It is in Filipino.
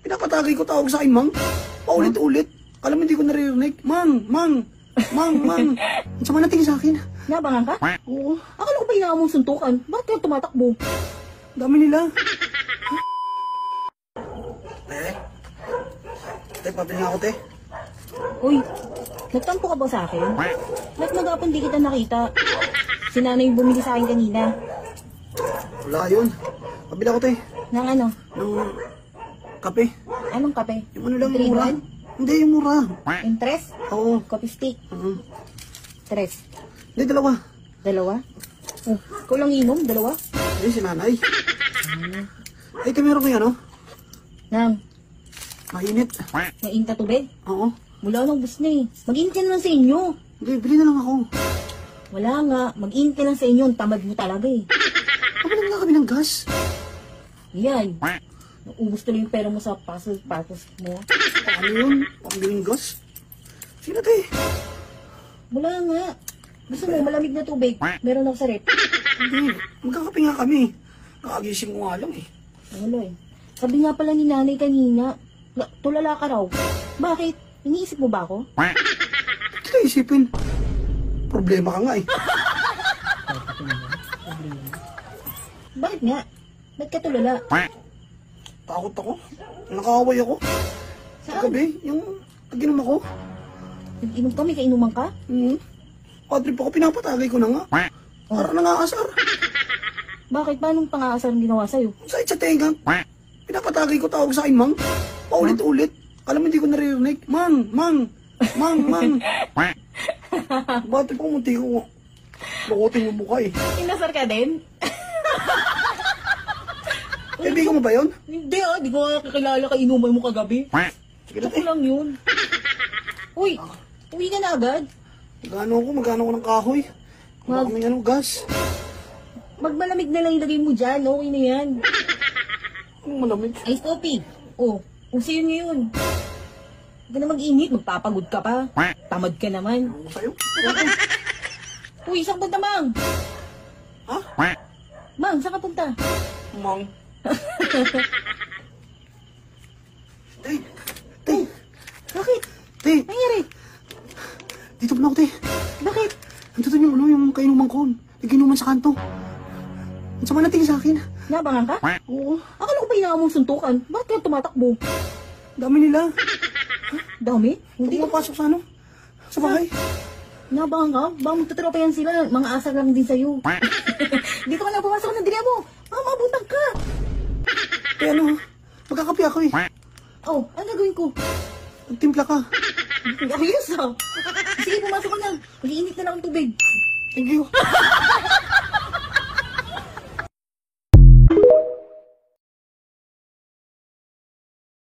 Pinapatagay ko tawag sa akin, Mang. Paulit-ulit. Alam mo, hindi ko naririnig. Mang. Ang sama natin sa akin. Nabangan ka? Oo. Akala ko ba hinaan mong suntukan? Bakit ka tumatakbo? Dami nila. Te, pabili nga ako, te. Uy, nagtampo ka ba sa akin? Ba't nag-apon di kita nakita? Si nanay yung bumili sa akin kanina. Wala yun. Pabili ako, te. Nang ano? Ng kape. Anong kape? Yung ano lang, Three mura. one? Hindi, yung mura. Interest? Oo. Coffee stick? Tres. Hindi, dalawa. Dalawa? Oh, ikaw lang inom? Dalawa? Hindi, si nanay. Ay, te, meron kayo, ano? Nang, Mainit. mainit na tubig? Oo. Wala nang bus na eh. Mag-init ka naman sa inyo. Hindi, bili na lang ako. Wala nga, mag-init ka lang sa inyo. Tamad mo talaga eh. Pabili nga kami ng gas. Yan. Naubos tuloy yung pera mo sa puzzle mo. Paano yun? Pambiling gas? Sino, te? Wala nga. Gusto mo malamig na tubig? Meron ako sa rep. Hindi, magkakape nga kami. Kakagising ko nga lang eh. Wala eh. Sabi nga pala ni nanay kanina, tulala ka raw. Bakit? Iniisip mo ba ako? Hindi na isipin. Problema ka nga eh. Bakit nga? Ba't ka tulala? Takot ako. Nakakaway ako. Sa Saan? gabi, yung pag-inom ako. Nag-inom ka? May kainuman ka? Padrip ako, pinapatagay ko na nga. Para nangaasar. Bakit? Paano pang-aasar ang ginawa sa'yo? Sakit sa tenga. Pinapatagay ko tawag sa akin, Mang. Paulit-ulit. Alam mo, hindi ko naririnig. Mang. Padrip ako, munti ko. Lukutin yung mukha eh. Inasar ka din? Kaibigan mo ba yun? Hindi ah, di ko nga kakilala ka inuman mo kagabi. Sige na, Ito lang yun. Uy, uwi ka na agad. Magkano ako ng kahoy? Wala kaming gas. Magmalamig na lang ilagay mo dyan, okay na yan. Anong malamig? Ice coffee. Oh, uso yun ngayon. Huwag ka na mag-init, magpapagod ka pa. Tamad ka naman. Ano sa'yo? Uy, saan ka punta, Mang? Ha? Mang, saan ka punta? Mang. Te. Bakit? Te. Nangyari? Dito pa na ako, te. Bakit? Andito yung kainuman ko. Naginuman sa kanto. Ang sama natin sa akin. Nabangan ka? Oo. Akala ko ba hinaan mong suntukan? Bakit ka tumatakbo? Dami nila. Dami? Hindi Hindi. mapasok sa ano? Sa bahay. Nabangan ka? Baka magtatrapayan sila. Mga asar lang din sa'yo. Dito ka na pumasok ng dila mo. Baka mabutang ka. Eh ano, magkakape ako eh. Oh, ano gagawin ko? Magtimpla ka. Ayos ah. Sige, pumasok ka na. Mag-iinit na lang ang tubig. Thank you.